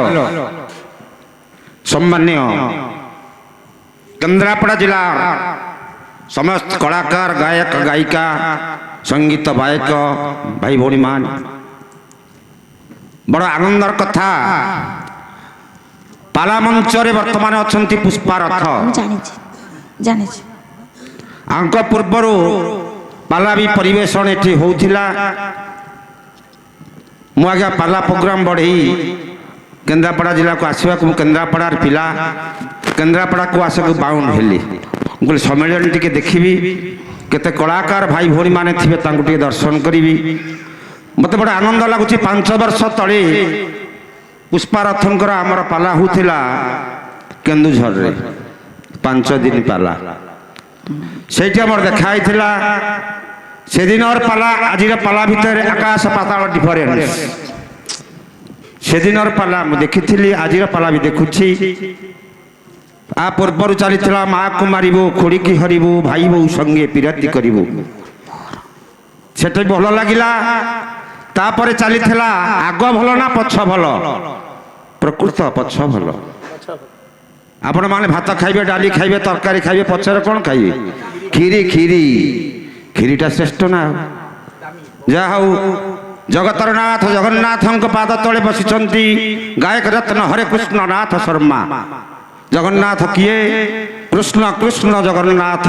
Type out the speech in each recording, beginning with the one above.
Hello सम्मान्य Kendrapara जिला समस्त कलाकार गायक गायिका संगीत गायक भाई भौणी मान बड़ आनंदर कथा पाला मंच वर्तमान अच्छा पुष्पा रथ आंक पूर्वर पाला भी परिवेशन एठी होउथिला मु आज्ञा पाला प्रोग्राम बढ़ई केन्द्रापड़ा जिला को आसवा केन्द्रापड़ार पिला केन्द्रापड़ा को आसक बाउंड हेली बोले सम्मेलन टी देखी केते कलाकार भाई भौणी माने थिबे तांको टी दर्शन करी मत बड़ा आनंद लगुच 5 वर्ष तले पुष्पा रथंकर आमर पाला होता केन्दुझर रे 5 दिन पाला से देखाई से दिन पाला आज पाला भितर आकाश पाताल डिफरेन्स से दिन पाला मुझे देखी आज पाला भी देखुची आ पूर्वर चली माँ को मारू खोड़ी की हरबू भाई बो संगे पीरती करू से भल लगिला तापर चली आग भल ना पछ भल प्रकृत पछ भल आपण माने भात खाइबे डाली खाइबे तरकारी खाइबे पछरे कौन खाइबे खीरी खीरी खीरीटा श्रेष्ठ ना जा हऊ जगतर नाथ जगन्नाथ पाद तले बसिचंती गायक रत्न हरे कृष्ण नाथ शर्मा जगन्नाथ किए कृष्ण कृष्ण जगन्नाथ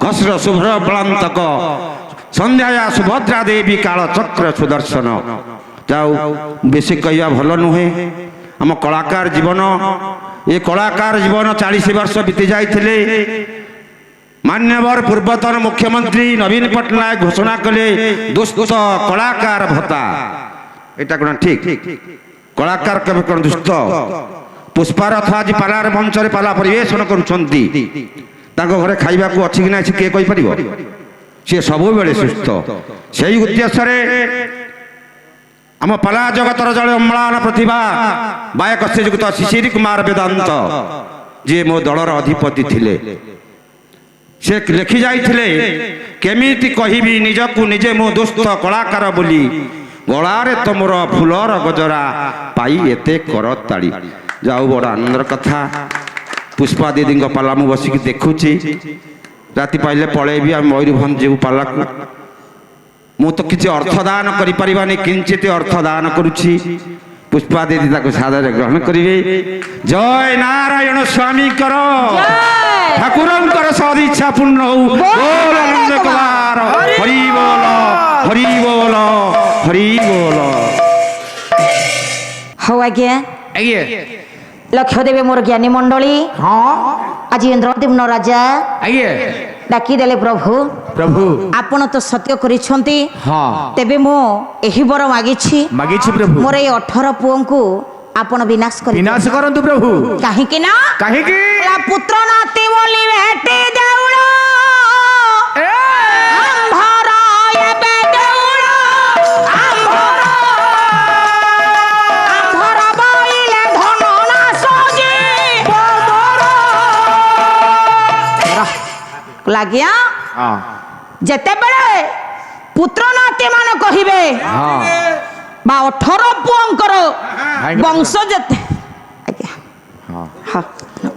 घस्र शुभ्र बलांतक संध्या सुभद्रा देवी काल चक्र सुदर्शन जाऊ बेसी कहवा भल नुहे आम कलाकार जीवन ये कलाकार जीवन 40 वर्ष बीती जाइथिले मान्यवर पूर्वतन मुख्यमंत्री नवीन पट्टनायक घोषणा कले दुष्ट कलाकार भत्ता एटा कोन ठीक कलाकार केबे कोन दुष्ट पुष्पा रथ आज पालार मंच रे पाला परिवेशन करूछंती ताको घरे खाइबा को अछि कि नै के कहि परिबो सी सब बेले सुस्थ से उद्देश्य आम पाला जगतर जड़े अम्लान प्रतिभा गायक श्रीजुक्त शिशिर कुमार वेदांत जी मो दलर अधिपति थिले से लिखि जाइथिले केमिति कहिबी निजकु निजे मो दुष्ट कलाकार बोली गलारे तमर फुलर गजरा पाई एते करताड़ी जाऊ बड़ आनंदर कथा पुष्पा दीदी पाला मु बसिक देखुची राति पाइले पलैबी आम मयूरभंज जीव पाला को मु तो किसी अर्थदान करिपारिबानी किंचित अर्थदान करुछि पुष्पा दीदी ताको सादर ग्रहण करिवे जय नारायण स्वामी करो ठाकुरंकर सदिच्छा पूर्ण हो बोल आनंद कुमार हरि बोल हरि बोल हरि बोल हो आज्ञा आइए लक्ष्य देवे मोर ज्ञानी मंडली हाँ आज इंद्रद्युम्न राजा आइए डाकी देले प्रभु प्रभु आपण तो सत्य करिसंती हाँ तेबे मो एही बर मागिछि प्रभु मोर ए 18 पुओंकु आपण विनाश करंतु प्रभु काहे कि ना पुत्र नाती बोली भेटी देउळ आंभरा एबे देउळ आंभरा आंभरा बाइले धन ना सजी लागिया जेते बेले पुत्र नाती मान कहिबे बा 18 पुओंकर वंश जेते आज्ञा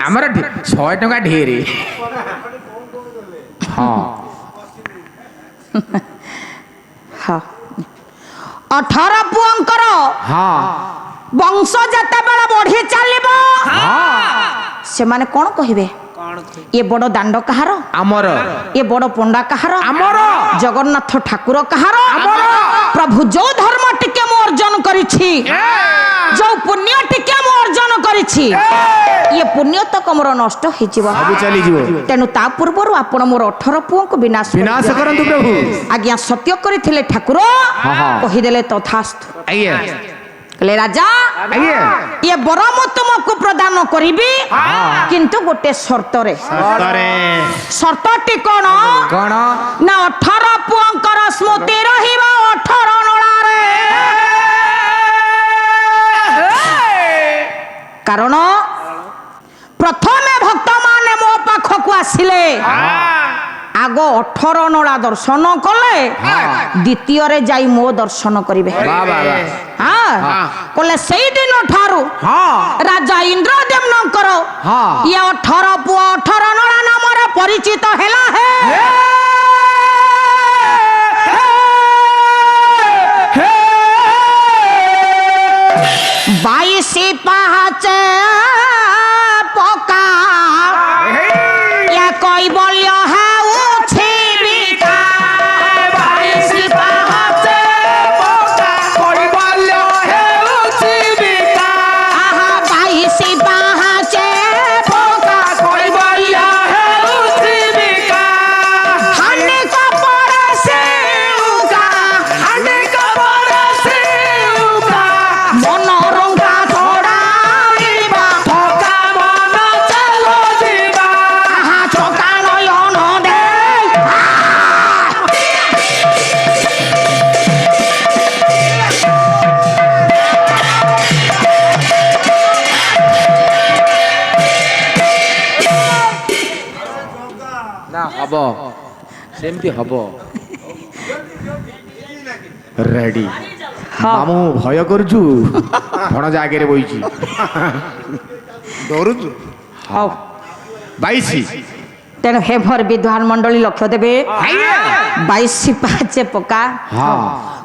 आमर 100 टका ढेरे हाँ 18 पुओंकर वंश जेते बेले बढ़ी चलिबो से माने कोन कहिबे ये बड़ दांड कहार आमर ये बड़ पंडा कहार आमर जगन्नाथ ठाकुर कहार प्रभु जो धर्म टिके मो अर्जन करिछि जो पुण्य टिके मो अर्जन करिछि ये पुण्य तक मोर नष्ट होई जीव सब चली जीव तेनु ता पूर्वरु आपण मोर 18 पुओ को विनाश करंतु प्रभु आज्ञा सत्य करिथिले ठाकुर कहि देले तथास्तु आइए ले राजा आइए ये बर मु तुमको प्रदान करिबी किंतु गोटे शर्त रे शर्तटी कोन कोन ना 18 पुओंकर स्मृति रहिबा 18 नळा रे कारण प्रथमे भक्त माने मो पाखकु आसिले आग আগ 18 নলা দর্শন কলে দ্বিতীয়রে যাই মো দর্শন করিবে হ্যাঁ কলে সেই দিন ঠারু রাজা ইন্দ্রদেবনଙ୍କର ইয়ে 18 পুଅ 18 নলা নামরে পরিচিত হেলা হে বাইশি পাহাচে পকা ইয়া কৈবল্য হেউছি বিকা বাইশি পাহাচে পকা কৈবল্য হেউছি বিকা আহা বাইশি পাহাচে পকা কৈবল্য হেউছি বিকা হানি কপড়ে সেউকা হানি কপড়ে সেউকা মনোরঙ্গা ছড়াইবা ঠকা মন চলো দিবা আহা ঠকা নয়ন দে না হব সেমতি হব রেডি মামু ভয় করছু ভଣଜା ଆଗରେ বইছি ଡରୁଛୁ ହଉ 22 ତେଣୁ ହେ ମୋର ବିଦ୍ୱାନ ମଣ୍ଡଳୀ ଲକ୍ଷ୍ୟ ଦେବେ 22 ପାହାଚେ ପକା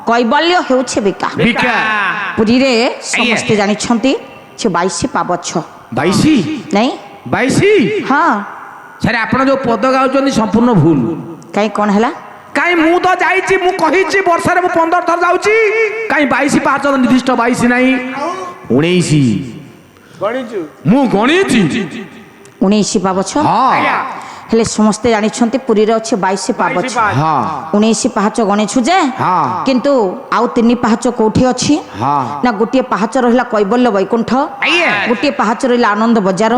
କୈବଲ୍ୟ ହେଉଛି ବିକା ବିକା ପୁରୀରେ ସମସ୍ତେ ଜାଣିଛନ୍ତି ସେ 22 ପାବଛ 22 ନାଇଁ 22 ହଁ ସାର୍ ଆପଣ ଯୋଉ ପଦ ଗାଉଛନ୍ତି ସମ୍ପୂର୍ଣ୍ଣ ଭୁଲ କାଇଁ କ'ଣ ହେଲା କାଇଁ ମୁଁ ତ ଯାଇଛି ମୁଁ କହିଛି ବର୍ଷରେ ମୁଁ 15 ଥର ଯାଉଛି କାଇଁ 22 ପାହାଚ ନିର୍ଦ୍ଦିଷ୍ଟ 22 ନାହିଁ 19 ଗଣିଛୁ ମୁଁ ଗଣିଛି 19 ପାବଛ ହେଲେ ସମସ୍ତେ ଜାଣିଛନ୍ତି ପୁରୀରେ ଅଛି 22 ପାବଛ ହଁ 19 ପାହାଚ ଗଣିଛୁ ଯେ ହଁ କିନ୍ତୁ ଆଉ 3 ପାହାଚ କୋଉଠି ଅଛି ହଁ ନା ଗୋଟିଏ ପାହାଚ ରହିଲା କୈବଲ୍ୟ ବୈକୁଣ୍ଠ ଗୋଟିଏ ପାହାଚ ରହିଲା ଆନନ୍ଦ ବଜାର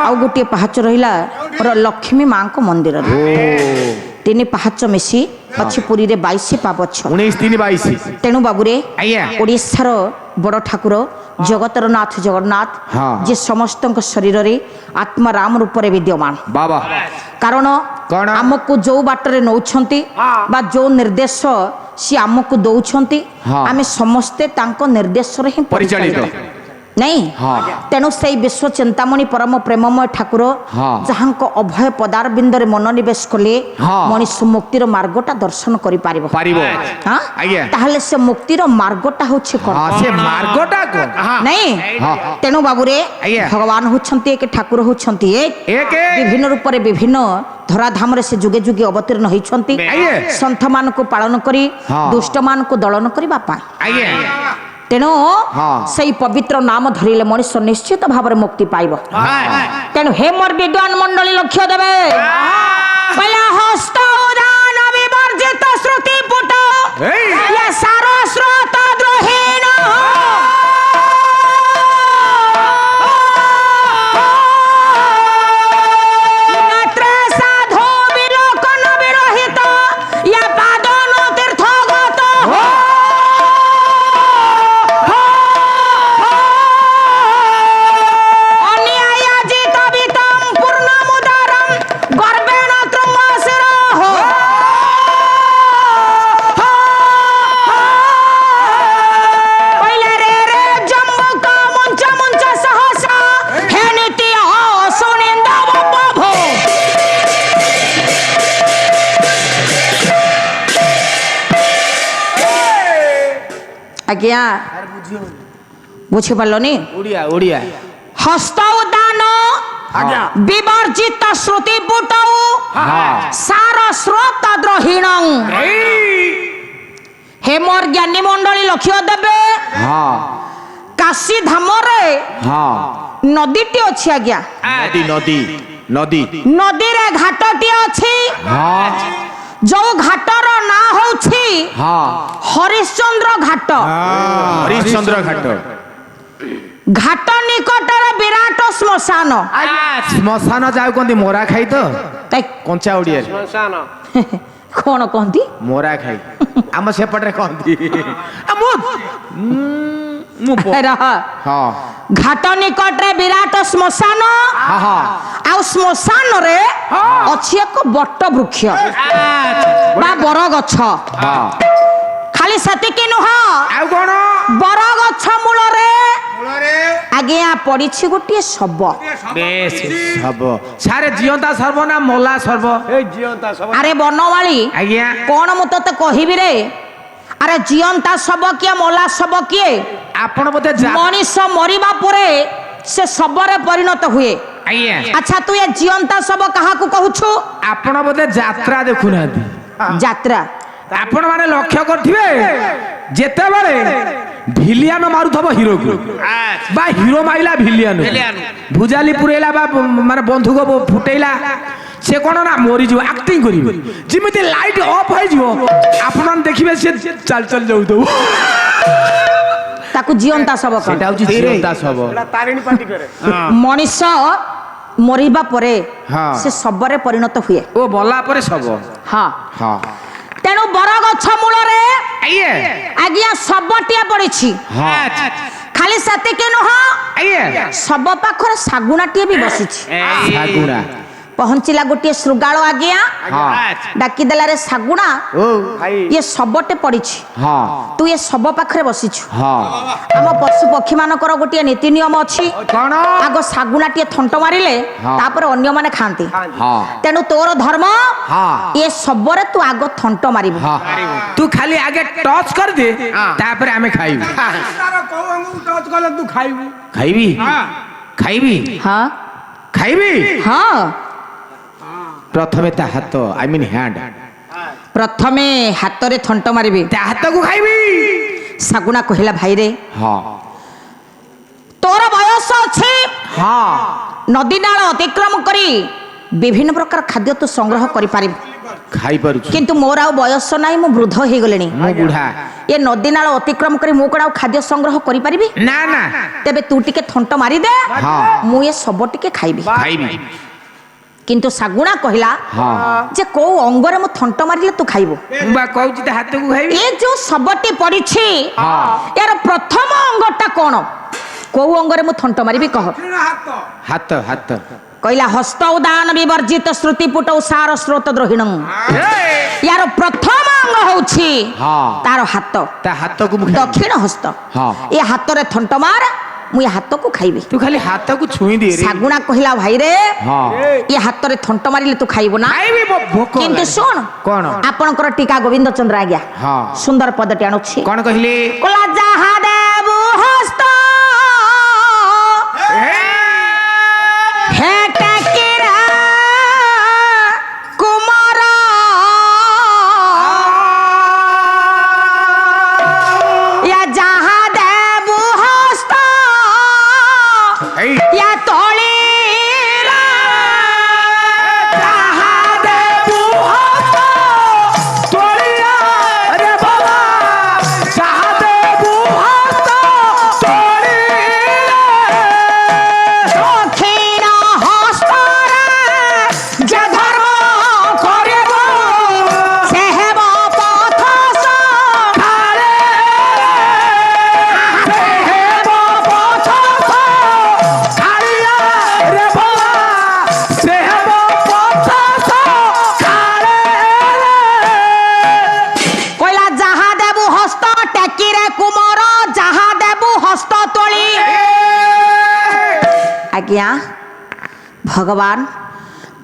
ଆଉ ଗୋଟିଏ ପାହାଚ ରହିଲା ଲକ୍ଷ୍ମୀ ମାଙ୍କ ମନ୍ଦିରରେ 3 ପାହାଚ ମିଶି ଅଛି ପୁରୀରେ 22 ପାବଛ 19 3 22 ତେଣୁ ବାବୁରେ ଆଜ୍ଞା ଓଡ଼ିଶାର ବଡ଼ ଠାକୁର ଜଗତର ନାଥ ଜଗନ୍ନାଥ ହଁ। ଯେ ସମସ୍ତଙ୍କ ଶରୀରରେ ଆତ୍ମା ରାମ ରୂପରେ ବିଦ୍ୟମାନ ବାବା କାରଣ କଣ? ଆମକୁ ଯୋଉ ବାଟରେ ନଉଛନ୍ତି ବା ଯୋଉ ନିର୍ଦ୍ଦେଶ ସିଏ ଆମକୁ ଦଉଛନ୍ତି ହଁ। ଆମେ ସମସ୍ତେ ତାଙ୍କ ନିର୍ଦ୍ଦେଶରେ ହିଁ ପରିଚାଳିତ। ନାଇଁ ହଁ। ତେଣୁ ସେଇ ବିଶ୍ୱ ଚିନ୍ତାମଣି ପରମ ପ୍ରେମମୟ ଠାକୁର ହଁ। ଯାହାଙ୍କ ଅଭୟ ପଦାରବିନ୍ଦରେ ମନୋନିବେଶ କଲେ ହଁ। ମଣିଷ ମୁକ୍ତିର ମାର୍ଗଟା ଦର୍ଶନ କରିପାରିବ ପାରିବ ହଁ? ଆଜ୍ଞା। ତାହେଲେ ସେ ମୁକ୍ତିର ମାର୍ଗଟା ହଉଛି କଣ ହଁ ସେ ମାର୍ଗଟା କଣ ନାଇଁ ହଁ। ତେଣୁ ବାବୁରେ ଆଜ୍ଞା। ଭଗବାନ ହଉଛନ୍ତି ଏକ ଠାକୁର ହଉଛନ୍ତି ଏକ ବିଭିନ୍ନ ରୂପରେ ବିଭିନ୍ନ ଧରାଧାମରେ ସେ ଯୁଗେ ଯୁଗେ ଅବତୀର୍ଣ୍ଣ ହେଇଛନ୍ତି ଆଜ୍ଞା। ସନ୍ଥ ମାନଙ୍କୁ ପାଳନ କରି ହଁ। ଦୁଷ୍ଟ ମାନଙ୍କୁ ଦଳନ କରିବା ପାଇଁ ଆଜ୍ଞା ତେଣୁ ହଁ। ସେଇ ପବିତ୍ର ନାମ ଧରିଲେ ମଣିଷ ନିଶ୍ଚିତ ଭାବରେ ମୁକ୍ତି ପାଇବ ତେଣୁ ହେ ମୋର ବିଦ୍ୱାନ ମଣ୍ଡଳୀ ଲକ୍ଷ୍ୟ ଦେବେ କହିଲା ହସ୍ତ ଉଦାନ ବିବର୍ଜିତ ଶ୍ରୁତି ପୁଟ ଇଏ ସାର ସ୍ରୋତ ଦ୍ରୋହୀଣ ନେତ୍ରେ ସାଧୁ ବିଲୋକନ ବିରହିତ ଇଏ ପାଦନ ତୀର୍ଥଗତ ଅନ୍ୟାୟଜିତ ବିତଂ ପୂର୍ଣ୍ଣମୁଦାରଂ ଗର୍ବେଣ ତ୍ରମ୍ବଶିରଃ କହିଲେ ରେ ରେ ଜମ୍ବୁକ ମୁଞ୍ଚ ମୁଞ୍ଚ ସହସା ହେ ନୀତି ସୁନିନ୍ଦବ ପ୍ରଭୁ ଆଜ୍ଞା ବୁଝିପାରିଲନି ଓଡ଼ିଆ ଓଡ଼ିଆ ହସ୍ତ ଉଦାନ ବିବର୍ଜିତ ଶ୍ରୁତି ପୁଟଉ ସାର ସ୍ରୋତ ଦ୍ରୋହୀଣ ହେ ମୋର ଜ୍ଞାନୀ ମଣ୍ଡଳୀ ଲକ୍ଷ୍ୟ ଦେବେ ହଁ କାଶୀ ଧାମରେ ହଁ ନଦୀଟି ଅଛି ଆଜ୍ଞା ନଦୀ ନଦୀ ନଦୀ ନଦୀରେ ଘାଟଟିଏ ଅଛି ହଁ ଯୋଉ ଘାଟର ନାଁ ହଉଛି ହଁ ହରିଶ୍ଚନ୍ଦ୍ର ଘାଟ ହରିଶ୍ଚନ୍ଦ୍ର ଘାଟ ଘାଟ ନିକଟରେ ବିରାଟ ଶ୍ମଶାନ ଶ୍ମଶାନ ଯାଉ କହନ୍ତି ମୋରା ଖାଇ ତ ତାଇ କଞ୍ଚା ଓଡ଼ିଆରେ କଣ କହନ୍ତି ମୋରା ଖାଇ ଆମ ସେପଟରେ କହନ୍ତି रह हाँ घाट निकट रे विराट श्मशान हाँ हाँ आउ श्मशान रे अछि एक बट वृक्ष बा बर गछ हाँ खाली सेतिकी नुह आउ कौन बर गछ मूल रे आज्ञा पड़िछि गोटे शब बेस सब सारे जियंता सर्व ना मोला सर्व अरे बनवाली आज्ञा कौन मु तते कहबी रे अरे जियंता शब किए मोला शब किए आपण बोते मनीष मरिबा परे से शबरे परिणत हुए आज्ञा अच्छा तू ये जियंता शब काहाकू कहूछु आपण बोते यात्रा देखु ना यात्रा आपण माने लक्ष्य करथिबे जेते बेले भिलियन मारुथबो हिरो को बा हिरो माइला भिलियन भुजाली पुरेला बा माने बंधुक फुटेला से कोन ना मरि जो एक्टिंग करिवे जिमिति लाइट ऑफ होई जो आपण देखिबे से चल चल जाउ दो ताकू जियंता शब कह सेटा होची जीवता सब मनीष मरिबा परे हाँ। से शबरे परिणत हुए ओ बला परे सब हाँ हां तेणु बर गछ मूल रे आइए आज्ञा शबटिया पड़िछि हां खाली सेतिके नुह आइए शब पाखरे सागुणाटिए भी बसिछि सागुना पहुंचिला गोटे श्रुगाଳ आज्ञा हां डाकी देला रे सागुणा ओ ये शबटे पड़िछि हां तू ये शब पाखरे बसिछु हां आम पशु पक्षी मानकर गोटे नीति नियम अछि कोन आग सागुणाटिए थंट मारिले हाँ। तापर अन्य माने खांती हां तेणु तोर धर्म हाँ। ये शबरे तू आग थंट मारिबु हां तू खाली आगे टच कर दे तापर हमें खाइबू खाइबी खाइबी हाँ खाइबी हाँ प्रथमे ता हाथ आई मीन हैंड प्रथमे हातरे थंट मारिबी ता हाथ को खाइबी सागुणा कहिला भाई रे हां तोर बयस अछि हां नदी नाल अतिक्रम करी विभिन्न प्रकार खाद्य तू संग्रह करि पारिबु खाई पारु किंतु मोर आ बयस नाही मु वृद्ध हे गलेनी मो बुढ़ा ये नदी नाल अतिक्रम करी मु कोन खाद्य संग्रह करि पारिबी ना ना तेबे तू टिके थंट मारि दे हाँ। मु ये सब टिके खाइबी खाइबी किंतु सागुणा कहिला हां जे को अंगरे मु थंट मारिले तू खाइबो बा कहूची ता हाथ को खाइबी ये जो सबटी पड़िछि हाँ। यार प्रथम अंगटा कोन को अंगरे मु थंट मारिबी कह हाथ हाथ कहला हस्त उदान विवर्जित श्रुति पुट सार स्रोत द्रोहिण यार प्रथम अंग होछि हाँ। तार हाथ ता हाथ को दक्षिण हस्त हाँ। ये हाथ रे थंट मार मु ये हाथ को खाइबी तू खाली हाथ को छुई दे रे सागुणा कहिला भाई रे हां ये हाथ रे थंट मारिले तू खाइबो ना खाइबी भोक किंतु सुन कोन आपनकर टीका गोविंद चंद्र आज्ञा हां सुंदर पदटी आणुछि कोन कहिले कोला जाहा देबु हस्त हे टकिरा कुमार या जाहा देबु हस्त या तोळीरा जाहा देबु हस्त तोलिया अरे बाबा चाहा दे बुहात तोलिया दक्षिण हस्तरे जे धर्म करिब से हेब पथ खाले हेब पथ खालिया रे बाबा से हेब पथ खाले কইলা যাহা দেবু হস্ত টেকিরে কুমর যাহা দেবু হস্ত তোলি আজ্ঞা ভগবান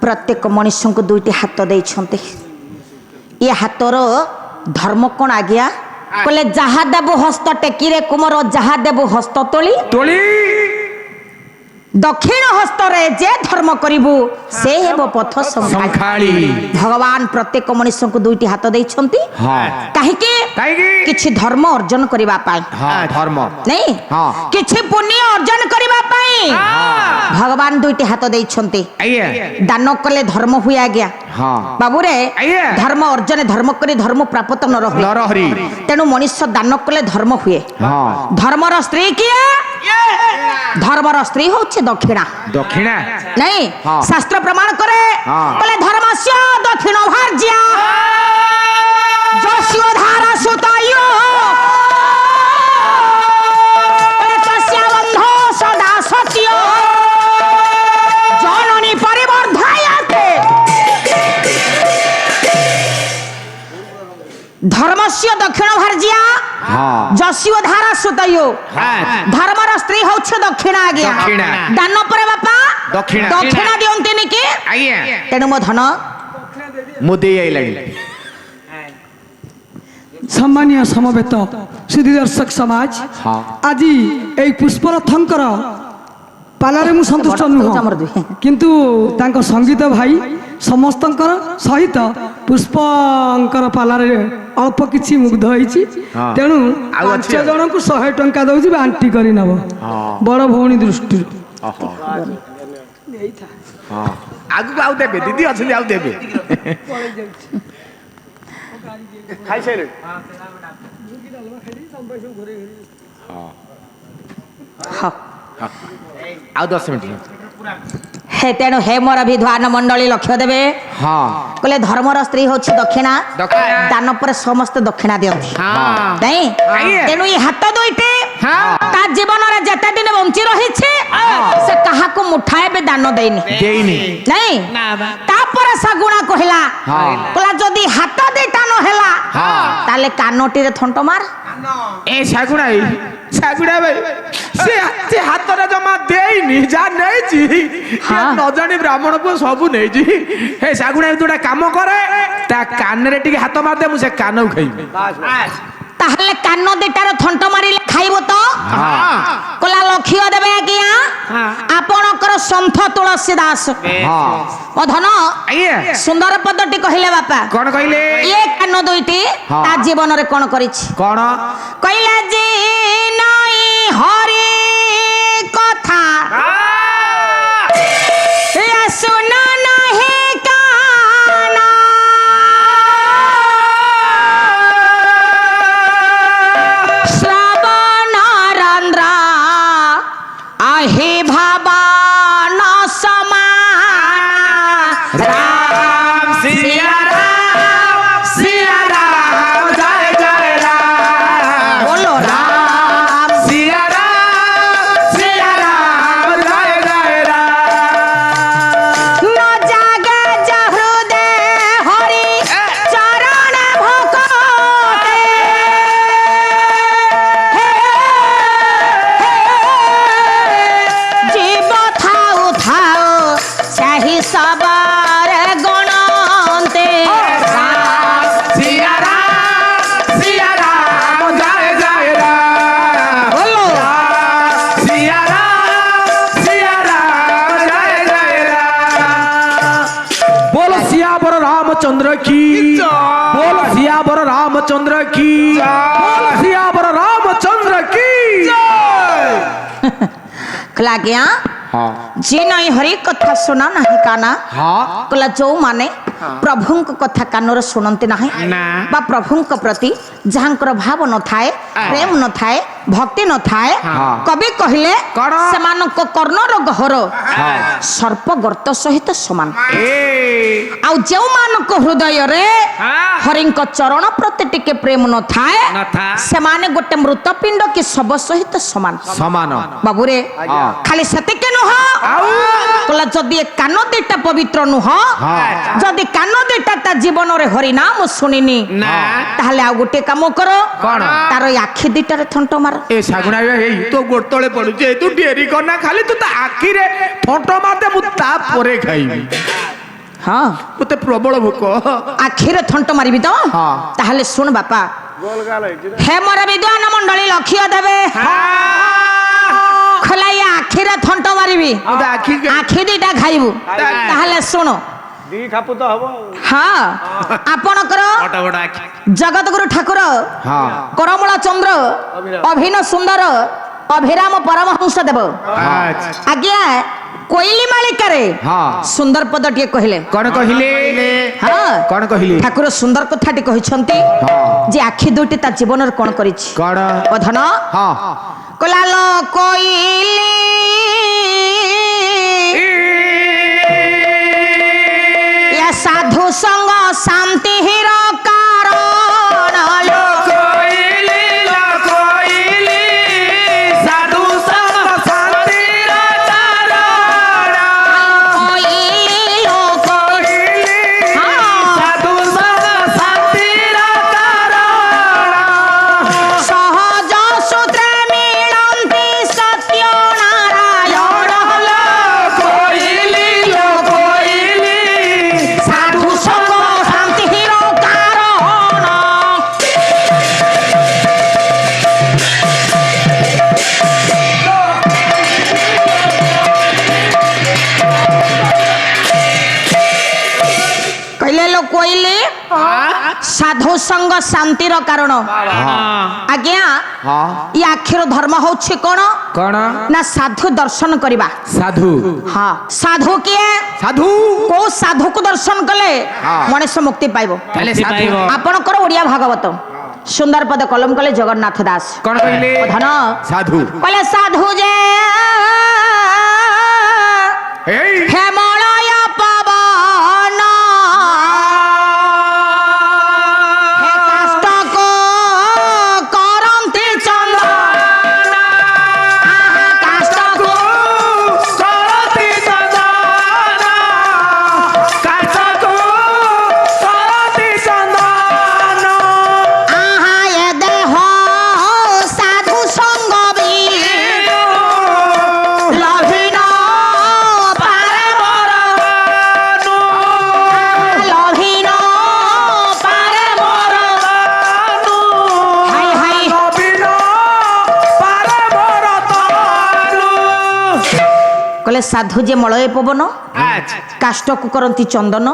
প্রত্যেক মনুষ্যଙ୍କୁ দুইটি হাত ଦେଇଛନ୍ତି ଏ ହାତର ଧର୍ମ କ'ଣ ଆଜ୍ଞା କହିଲେ ଯାହା ଦେବୁ ହସ୍ତ ଟେକିରେ କୁମର ଯାହା ଦେବୁ ହସ୍ତ ତୋଳି ତୋଳି ଦକ୍ଷିଣ ହସ୍ତରେ ଯେ ଧର୍ମ କରିବୁ ସେ ହେବ ପଥ ସଂଖାଳି ସଂଖାଳି ଭଗବାନ ପ୍ରତ୍ୟେକ ମଣିଷଙ୍କୁ ଦୁଇଟି ହାତ ଦେଇଛନ୍ତି ହଁ କାହିଁକି କାହିଁକି କିଛି ଧର୍ମ ଅର୍ଜନ କରିବା ପାଇଁ ହଁ ଧର୍ମ ନାଇଁ ହଁ। କିଛି ପୁଣ୍ୟ ଅର୍ଜନ କରିବା ପାଇଁ ଭଗବାନ ଦୁଇଟି ହାତ ଦେଇଛନ୍ତି ଆଜ୍ଞା ଦାନ କଲେ ଧର୍ମ ହୁଏ ଆଜ୍ଞା ହଁ ବାବୁରେ ଆଜ୍ଞା। ଧର୍ମ ଅର୍ଜନ ଧର୍ମ କରି ଧର୍ମ ପ୍ରାପ୍ତ ନ ରହେ ନରହରି ତେଣୁ ମଣିଷ ଦାନ କଲେ ଧର୍ମ ହୁଏ ହଁ ଧର୍ମର ସ୍ତ୍ରୀ କିଏ ଧର୍ମର ସ୍ତ୍ରୀ ହଉଛି ଦକ୍ଷିଣା ଦକ୍ଷିଣା ନାଇଁ ହଁ। ଶାସ୍ତ୍ର ପ୍ରମାଣ କରେ ହଁ। କହିଲେ ଧର୍ମସ୍ୟ ଦକ୍ଷିଣ ଭାର୍ଯ୍ୟା ଯସ୍ୟ ଧାରା ସୁତାୟ धर्मस्य दक्षिण भार्जिया जसियो धारा सुतयो धर्मर स्त्री होछ दक्षिण आज्ञा दान पर बापा दक्षिण दियंते निके तेणु मो धन मुदे आइलानी सम्मानीय समवेत सुधी दर्शक समाज आज এই পুষ্পরথঙ্কর পালারে মু সন্তুষ্ট নুহ কিন্তু তাଙ୍କ সঙ্গীত ভাই সমস্তଙ୍କର সহিত পুষ্পଙ୍କର ପାଲାରେ ଅଳ୍ପ କିଛି ମୁଗ୍ଧ ହେଇଛି ତେଣୁ 5 ଜଣଙ୍କୁ 100 ଟଙ୍କା ଦଉଛି ବାଣ୍ଟି କରି ନବ ବଡ଼ ଭଉଣୀ ଦୃଷ୍ଟିରୁ ଆଗକୁ ଆଉ ଦେବେ ଦିଦି ଅଛନ୍ତି ଆଉ ଦେବେ ଖାଇସାଇଲେ ଆଉ 10 ମିନିଟ୍ हे तेणु हे मोर विद्वान मंडली लक्ष्य देवे कहले धर्मर स्त्री होछि दक्षिणा दान पर समस्त दक्षिणा दियंती नहीं तेणु ये हाथ दुईटे ता जीवन रे जते दिन बंची रही छे से कहा को मुठाए बे दान देनी नहीं ता पर सगुणा कहला कहला जदी हाथ देटा न हेला ताले कानोटी रे थंट मार ए सागुणा भाई से हाथ रे जमा देइनी जा नै जी न जानी ब्राह्मण को सब नै जी हे सागुणा तोडा काम करे ता कान रे टिके हाथ मार दे मु से कान खाइबी ताहले कान देटार थंट मारिले खाइबो तो कोला लक्ष्य देबे किया आपणकर संथ तुलसी दास ओ धन सुंदर पदटी कहिले बापा कोन कहिले ये कान दुईटी ता जीवन रे कोन करिछि कोन कहिले जे नई हरि कथा या सुना नाही काना श्रवण रंद्रा आहे भावन समान राम सिया राम जय जय राम बोलो राम सिया राम जय जय राम न जागे जहृदे हरि चरण भोकते जीव थाउ थाउ चाहि सबर गणते सिया राम जय जय राम बोलो सिया राम जय जय राम बोल सियावर रामचंद्र की बोल सियावर रामचंद्र की बोल सियावर रामचंद्र की खला गया जे नहीं हरि कथा सुना नहीं काना कला जो माने प्रभुंक कथा कानर सुनते नहीं बा प्रभुंक प्रति जहांकर भाव न थाए प्रेम न थाए भक्ति न थाए कवि कहिले सेमानक कर्णर गहर सर्प गर्त सहित समान आउ जो मानक हृदय रे हरिंक चरण प्रति टिके प्रेम न थाए सेमाने गोटे मृतपिंड की शव सहित समान समान बाबूरे खाली सेतिके नुह कला जदि कान देटा पवित्र नुह जदि कान देटा ता जीवन रे हरि नाम सुनिनी ताहले आ गोटे काम करो तार आखि दिटा रे थंट मार ए सागुणा हे तो गोड़ तळे पडु जे तू डेरी करना खाली तू ता आखि रे फोटो मार दे मु ता परे खाइबी हां मते प्रबल भूख आखि रे थंट मारिबी तो ताहले सुन बापा हे मोर विद्वान मंडली लक्ष्य देबे खलाई आखि रे थंट मारिबी आखि दिटा खाइबू ताहले सुनो दी खापु तो हबो हाँ आपणकर जगत गुरु ठाकुर करमला चंद्र अभिनव सुंदर अभिराम परमहंस देव आज्ञा कोइली मालिकारे सुंदर पद टिए कहले कोन कहिले हाँ कोन कहिले ठाकुर सुंदर कथाटी कहिसंती जे आखि दुटी ता जीवन रे कोन करिछि कोन अधन कलाल कोइली या साधु संग शांति हिर कारण लो कोइली साधु संग शांति रा कारण कोइली साधु संग शांति रा कारण କହିଲେ ଲୋ କୋଇଲି ସାଧୁ ସଙ୍ଗ ଶାନ୍ତିର କାରଣ। ଆଜ୍ଞା ଇ ଆଖିର ଧର୍ମ ହଉଛି କଣ କଣ ନା ସାଧୁ ଦର୍ଶନ କରିବା। ସାଧୁ ହଁ ସାଧୁ କିଏ? ସାଧୁ କୋଉ ସାଧୁକୁ ଦର୍ଶନ କଲେ ମଣିଷ ମୁକ୍ତି ପାଇବ? ତାହେଲେ ସାଧୁ ଆପଣଙ୍କର ଓଡିଆ ଭାଗବତ ସୁନ୍ଦର ପଦ କଲମ କଲେ ଜଗନ୍ନାଥ ଦାସ। କଣ କହିଲେ? ଧନ ସାଧୁ କହିଲେ ସାଧୁ ଯେ ଏଇ ହେମଳୟ ପବନ ହେ କାଷ୍ଟକୁ କରନ୍ତି ଚନ୍ଦନ କାଷ୍ଟକୁ କରତି ଚନ୍ଦନ କାଷ୍ଟକୁ କରତି ଚନ୍ଦନ ଆହା ଏ ଦେହ ସାଧୁ ସଙ୍ଗ ବି ଲଭିନ ପାରେ ମୋର ଲଭିନ ପାରେ ମୋର ହାଇ ହାଇ ନବୀନ ପାରେ ମୋର ତନୁ। କହିଲେ ସାଧୁ ଯେ ମଳୟ ପବନ କାଷ୍ଟକୁ କରନ୍ତି ଚନ୍ଦନ।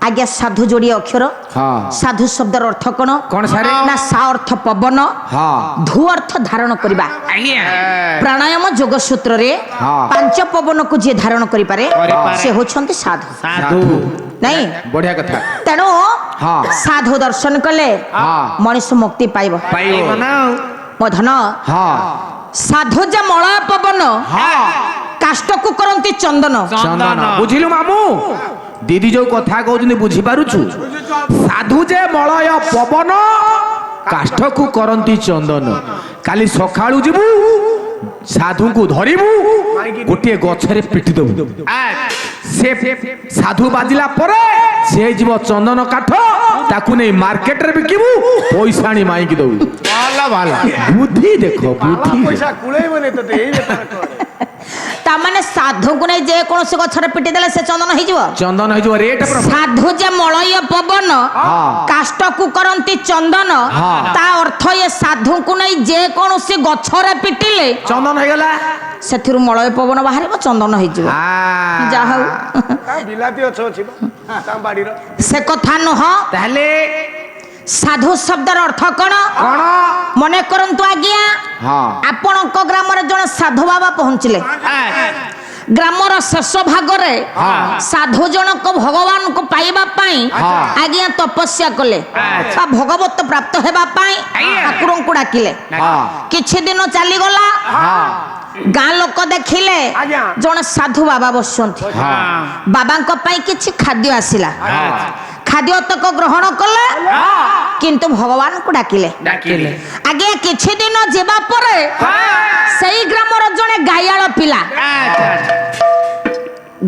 ଆଜ୍ଞା ସାଧୁ ଯୋଡିଏ ଅକ୍ଷର। ହଁ ସାଧୁ ଶବ୍ଦର ଅର୍ଥ କଣ? କଣ ସାରେ? ନା ସା ଅର୍ଥ ପବନ, ହଁ ଧୁ ଅର୍ଥ ଧାରଣ କରିବା। ଆଜ୍ଞା ପ୍ରାଣାୟାମ ଯୋଗ ସୂତ୍ରରେ ହଁ। ପାଞ୍ଚ ପବନକୁ ଯିଏ ଧାରଣ କରିପାରେ ସେ ହେଉଛନ୍ତି ସାଧୁ। ସାଧୁ ନାଇଁ ବଢିଆ କଥା ତେଣୁ ହଁ। ସାଧୁ ଦର୍ଶନ କଲେ ହଁ। ମଣିଷ ମୁକ୍ତି ପାଇବ। ପାଇବ ନା ମୋ ଧନ ହଁ ସାଧୁ ଯେ ମଳୟ ପବନ ହଁ କାଷ୍ଟକୁ କରନ୍ତି ଚନ୍ଦନ। ଚନ୍ଦନ ବୁଝିଲୁ ମାମୁଁ ଦିଦି ଯୋଉ କଥା କହୁଛନ୍ତି ବୁଝିପାରୁଛୁ? ସାଧୁ ଯେ ମଳୟ ପବନ କାଷ୍ଠକୁ କରନ୍ତି ଚନ୍ଦନ। କାଲି ସକାଳୁ ଯିବୁ ସାଧୁଙ୍କୁ ଧରିବୁ ଗୋଟିଏ ଗଛରେ ପିଟି ଦବୁ। ସେ ସାଧୁ ବାଜିଲା ପରେ ସେ ଯିବ ଚନ୍ଦନ କାଠ ତାକୁ ନେଇ ମାର୍କେଟରେ ବିକିବୁ ପଇସା ଆଣି ମାଇକି ଦବୁ। ବୁଦ୍ଧି ଦେଖ ବୁଦ୍ଧି ତାମାନେ ସାଧୁଙ୍କୁ ନେଇ ଯେ କୌଣସି ଗଛରେ ପିଟି ଦେଲେ ସେ ଚନ୍ଦନ ହେଇଯିବ। ଚନ୍ଦନ ହେଇଯିବ ରେଟ୍ ସାଧୁ ଯେ ମଳୟ ପବନ ହଁ। କାଷ୍ଟକୁ କରନ୍ତି ଚନ୍ଦନ ହଁ। ତା ଅର୍ଥ ଏ ସାଧୁଙ୍କୁ ନେଇ ଯେ କୌଣସି ଗଛରେ ପିଟିଲେ ଚନ୍ଦନ ହେଇଗଲା। ସେଥିରୁ ମଳୟ ପବନ ବାହାରିବ ଚନ୍ଦନ ହେଇଯିବ। ଯାହା ହଉ ବିଲାତି ଗଛ ଅଛି ତା ବାଡିର ସେ କଥା ନୁହଁ। ତାହେଲେ ସାଧୁ ଶବ୍ଦର ଅର୍ଥ କଣ? କଣ? ମନେ କରନ୍ତୁ ଆଜ୍ଞା ହଁ ଆପଣଙ୍କ ଗ୍ରାମରେ ଜଣେ ସାଧୁ ବାବା ପହଞ୍ଚିଲେ। ଗ୍ରାମର ଶେଷ ଭାଗରେ ସାଧୁ ଜଣକ ଭଗବାନଙ୍କୁ ପାଇବା ପାଇଁ ଆଜ୍ଞା ତପସ୍ୟା କଲେ ବା ଭଗବତ ପ୍ରାପ୍ତ ହେବା ପାଇଁ ଠାକୁରଙ୍କୁ ଡାକିଲେ। କିଛି ଦିନ ଚାଲିଗଲା ଗାଁ ଲୋକ ଦେଖିଲେ ଜଣେ ସାଧୁ ବାବା ବସିଛନ୍ତି। ବାବାଙ୍କ ପାଇଁ କିଛି ଖାଦ୍ୟ ଆସିଲା। ଖାଦ୍ୟ ତକ ଗ୍ରହଣ କଲେ କିନ୍ତୁ ଭଗବାନଙ୍କୁ ଡାକିଲେ। ଆଜ୍ଞା କିଛି ଦିନ ଯିବା ପରେ ସେଇ ଗ୍ରାମର ଜଣେ ଗାଇଆଳ ପିଲା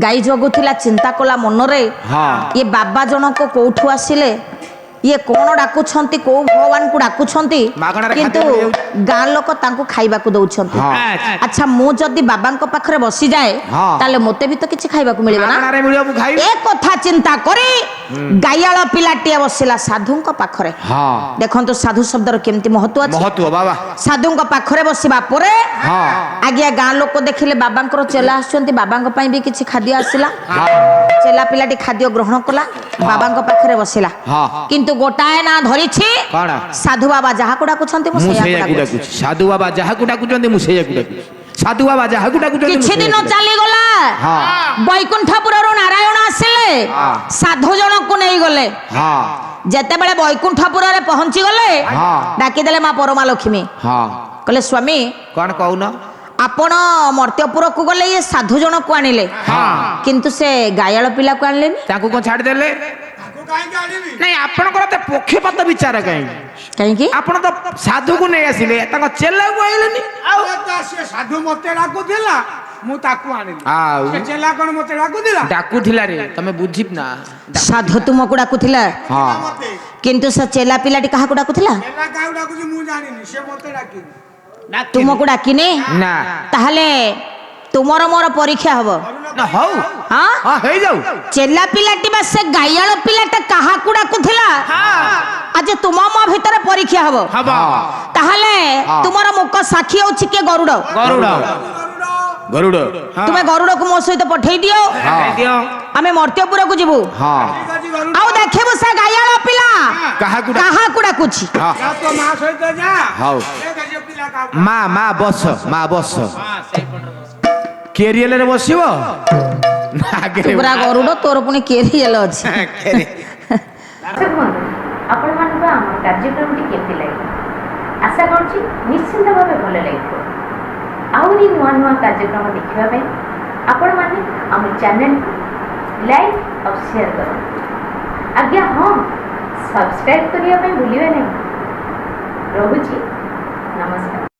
ଗାଈ ଜଗୁଥିଲା ଚିନ୍ତା କଲା ମନରେ ଇଏ ବାବା ଜଣକ କୋଉଠୁ ଆସିଲେ ଇଏ କଣ ଡାକୁଛନ୍ତି କୋଉ ଭଗବାନଙ୍କୁ ଡାକୁଛନ୍ତି କିନ୍ତୁ ଗାଁ ଲୋକ ତାଙ୍କୁ ଖାଇବାକୁ ଦଉଛନ୍ତି। ଆଚ୍ଛା ମୁଁ ଯଦି ବାବାଙ୍କ ପାଖରେ ବସିଯାଏ ତାହେଲେ ମତେ ବି ତ କିଛି ଖାଇବାକୁ ମିଳିବ ନା। ଏ କଥା ଚିନ୍ତା କରି ଗାଇଆଳ ପିଲାଟିଏ ବସିଲା ସାଧୁଙ୍କ ପାଖରେ। ଦେଖନ୍ତୁ ସାଧୁ ଶବ୍ଦର କେମିତି ମହତ୍ଵ ଅଛି। ସାଧୁଙ୍କ ପାଖରେ ବସିବା ପରେ ଆଜ୍ଞା ଗାଁ ଲୋକ ଦେଖିଲେ ବାବାଙ୍କର ଚେଲା ଆସୁଛନ୍ତି ବାବାଙ୍କ ପାଇଁ ବି କିଛି ଖାଦ୍ୟ ଆସିଲା। ଚେଲା ପିଲାଟି ଖାଦ୍ୟ ଗ୍ରହଣ କଲା ବାବାଙ୍କ ପାଖରେ ବସିଲା କିନ୍ତୁ ଗୋଟାଏ ନା ଧରିଛି ସାଧୁ ବାବା ଯାହାକୁ ଡାକୁଛନ୍ତି ମୁଁ ସେଇଆକୁ ଡାକୁଛି। ସାଧୁ ବାବା ଯାହାକୁ ଡାକୁଛନ୍ତି ମୁଁ ସେଇଆକୁ ଡାକୁଛି। ସାଧୁ ବାବା ଯାହାକୁ ଡାକୁଛନ୍ତି କିଛି ଦିନ ଚାଲିଗଲା ବୈକୁଣ୍ଠପୁରରୁ ନାରାୟଣ ଆସିଲେ ସାଧୁ ଜଣକୁ ନେଇଗଲେ। ଯେତେବେଳେ ବୈକୁଣ୍ଠପୁରରେ ପହଞ୍ଚି ଗଲେ ଡାକିଦେଲେ ମା ପରମା ଲକ୍ଷ୍ମୀ କହିଲେ ସ୍ୱାମୀ କଣ କହୁନ? ଆପଣ ମର୍ତ୍ତ୍ୟପୁରକୁ ଗଲେ ଇଏ ସାଧୁ ଜଣକୁ ଆଣିଲେ କିନ୍ତୁ ସେ ଗାଇଆଳ ପିଲାକୁ ଆଣିଲେନି। ତାଙ୍କୁ କଣ ଛାଡ଼ିଦେଲେ? ନାଇଁ ଆପଣଙ୍କର ତ ପକ୍ଷପାତ ବିଚାର କାହିଁକି? ଆପଣ ତ ସାଧୁକୁ ନେଇ ଆସିଲେ ତାଙ୍କ ଚେଲାକୁ ଆଇଲେନି। ସାଧୁ ମତେ ଡାକୁଥିଲା ମୁଁ ତାକୁ ଆଣିଲି। ଚେଲା କଣ ମତେ ଡାକୁଥିଲା ରେ ତମେ ବୁଝି ନା। ସାଧୁ ତୁମକୁ ଡାକୁଥିଲା କିନ୍ତୁ ସେ ଚେଲା ପିଲାଟି କାହାକୁ ଡାକୁଥିଲା? କାହାକୁ ଡାକୁଛି ମୁଁ ଜାଣିନି ସେ ମତେ ଡାକିନି। ତୁମକୁ ଡାକିନି ନା ତାହେଲେ ତୁମର ମୋର ପରୀକ୍ଷା ହବ। ହଉ ହେଇଯାଉ। ଚେଲା ପିଲାଟି ବା ସେ ଗାଇଆଳ ପିଲାଟା କାହାକୁ ଡାକୁଥିଲା ଆଜି ତୁମ ମୋ ଭିତରେ ପରୀକ୍ଷା ହବ। ତାହେଲେ ତୁମର ମୁକ ସାକ୍ଷୀ ହଉଛି କିଏ? ଗରୁଡ। ଗରୁଡ଼ ତୁମେ ଗରୁଡ଼କୁ ମୋ ସହିତ ପଠେଇ ଦିଅ ଦିଅ ଆମେ ମର୍ତ୍ତ୍ୟପୁରକୁ ଯିବୁ ହଁ ଠିକ ଅଛି ଗରୁଡ଼ ଆଉ ଦେଖିବୁ ସେ ଗାଇଆଳ ପିଲା କାହାକୁ କାହାକୁ ଡାକୁଛି ହଁ ଯା ତୋ ମା ସହିତ ଯା ହଉ ଦେଖ ସେ ପିଲା କାହାକୁ ମା ବସ ସେଇପଟରେ ବସ କେରିଏଲରେ ବସିବ ନା ଆଗରେ ପୁରା ଗରୁଡ଼ ତୋର ପୁଣି କେରିଏଲ ଅଛି ଦେଖନ୍ତୁ ଆପଣମାନଙ୍କୁ ଆମ କାର୍ଯ୍ୟକ୍ରମଟି କେମିତି ଲାଗିଲା ଆଶା କରୁଛି ନିଶ୍ଚିନ୍ତ ଭାବେ ଭଲ ଲାଗିଥିବ ଆହୁରି ନୂଆ ନୂଆ କାର୍ଯ୍ୟକ୍ରମ ଦେଖିବା ପାଇଁ ଆପଣମାନେ ଆମ ଚ୍ୟାନେଲକୁ ଲାଇକ୍ ଆଉ ସେୟାର କରନ୍ତୁ ଆଜ୍ଞା ହଁ ସବସ୍କ୍ରାଇବ୍ କରିବା ପାଇଁ ଭୁଲିବେ ନାହିଁ ରହୁଛି ନମସ୍କାର।